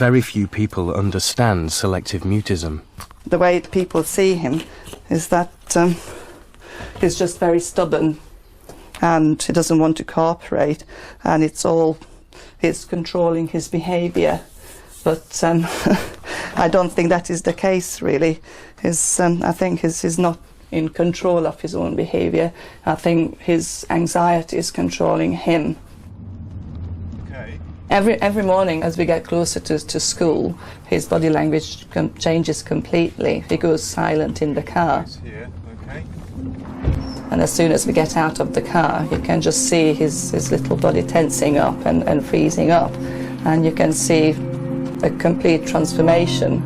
very few people understand selective mutism. The way people see him is that he's just very stubborn and he doesn't want to cooperate, and it's controlling his behaviour. But I don't think that is the case, really. I think he's not in control of his own behaviour. I think his anxiety is controlling him. Okay. Every morning as we get closer to school, his body language changes completely. He goes silent in the car. Here. Okay. And as soon as we get out of the car, you can just see his little body tensing up and freezing up. And you can see a complete transformation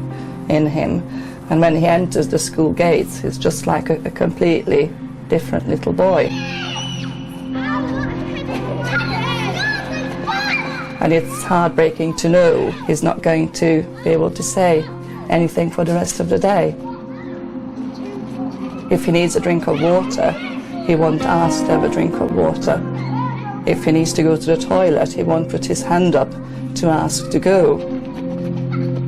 in him. And when he enters the school gates, he's just like a completely different little boy. And it's heartbreaking to know he's not going to be able to say anything for the rest of the day. If he needs a drink of water, he won't ask to have a drink of water. If he needs to go to the toilet, he won't put his hand up to ask to go.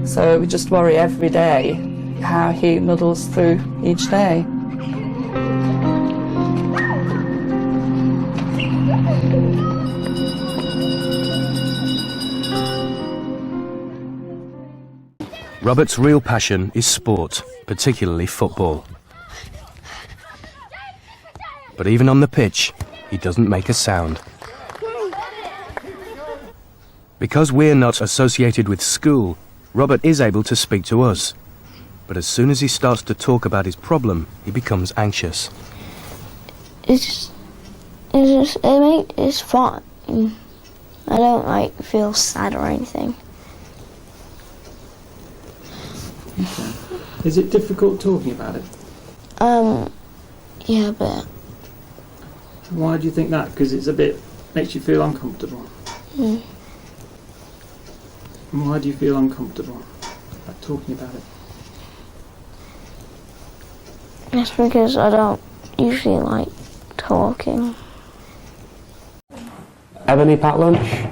So we just worry every day how he muddles through each day. Robert's real passion is sport, particularly football. But even on the pitch, he doesn't make a sound. Because we're not associated with school, Robert is able to speak to us. But as soon as he starts to talk about his problem, he becomes anxious. It's fun. I don't feel sad or anything. Okay. Is it difficult talking about it? Yeah, a bit. Why do you think that? Because makes you feel uncomfortable. Mm. And why do you feel uncomfortable about talking about it? It's because I don't usually like talking. Have any packed lunch?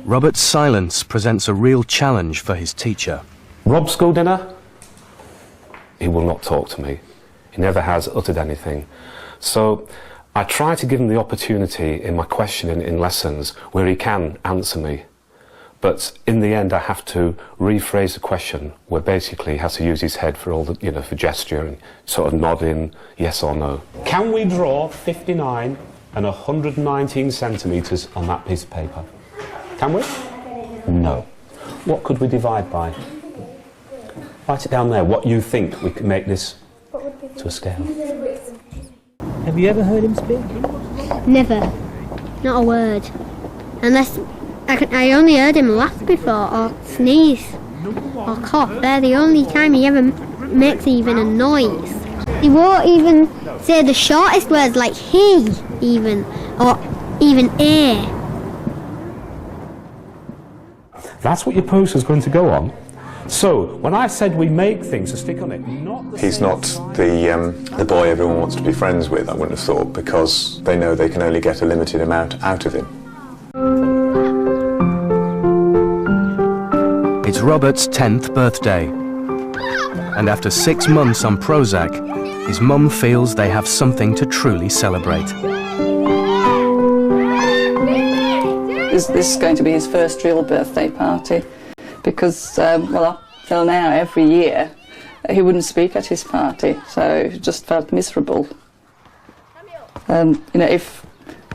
Robert's silence presents a real challenge for his teacher. Rob, school dinner? He will not talk to me. He never has uttered anything. So I try to give him the opportunity in my questioning in lessons where he can answer me. But in the end, I have to rephrase the question where basically he has to use his head for all the, for gesture and sort of nodding yes or no. Can we draw 59 and 119 centimetres on that piece of paper? Can we? No. What could we divide by? Write it down there, what you think we can make this to a scale. Have you ever heard him speak? Never. Not a word. Unless I only heard him laugh before, or sneeze, or cough. They're the only time he ever makes even a noise. He won't even say the shortest words like he, even, or even a. That's what your poster's going to go on. So, when I said we make things to stick on it, not the... He's not the boy everyone wants to be friends with, I wouldn't have thought, because they know they can only get a limited amount out of him. It's Robert's 10th birthday. And after 6 months on Prozac, his mum feels they have something to truly celebrate. This is going to be his first real birthday party. Because, up till now, every year, he wouldn't speak at his party, so he just felt miserable. If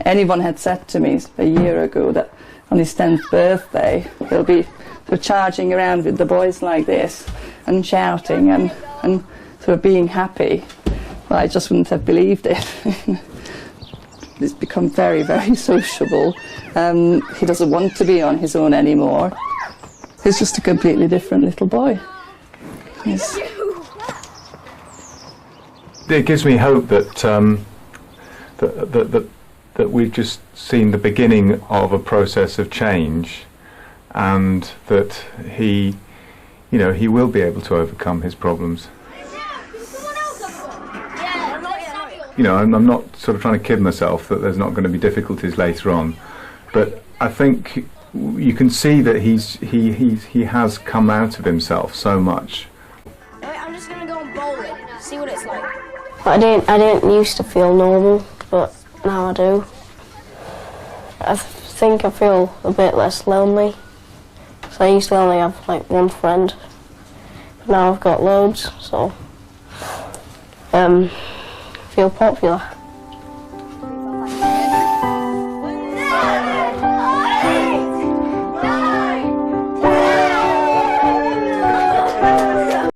anyone had said to me a year ago that on his 10th birthday, they'll be charging around with the boys like this, and shouting, and sort of being happy, well, I just wouldn't have believed it. He's become very, very sociable. He doesn't want to be on his own anymore. He's just a completely different little boy. Yes. It gives me hope that that we've just seen the beginning of a process of change, and that he will be able to overcome his problems. I'm not sort of trying to kid myself that there's not going to be difficulties later on, but I think you can see that he has come out of himself so much. I'm just gonna go and bowl it, see what it's like. I didn't used to feel normal, but now I do. I think I feel a bit less lonely. So I used to only have like one friend, but now I've got loads, so feel popular.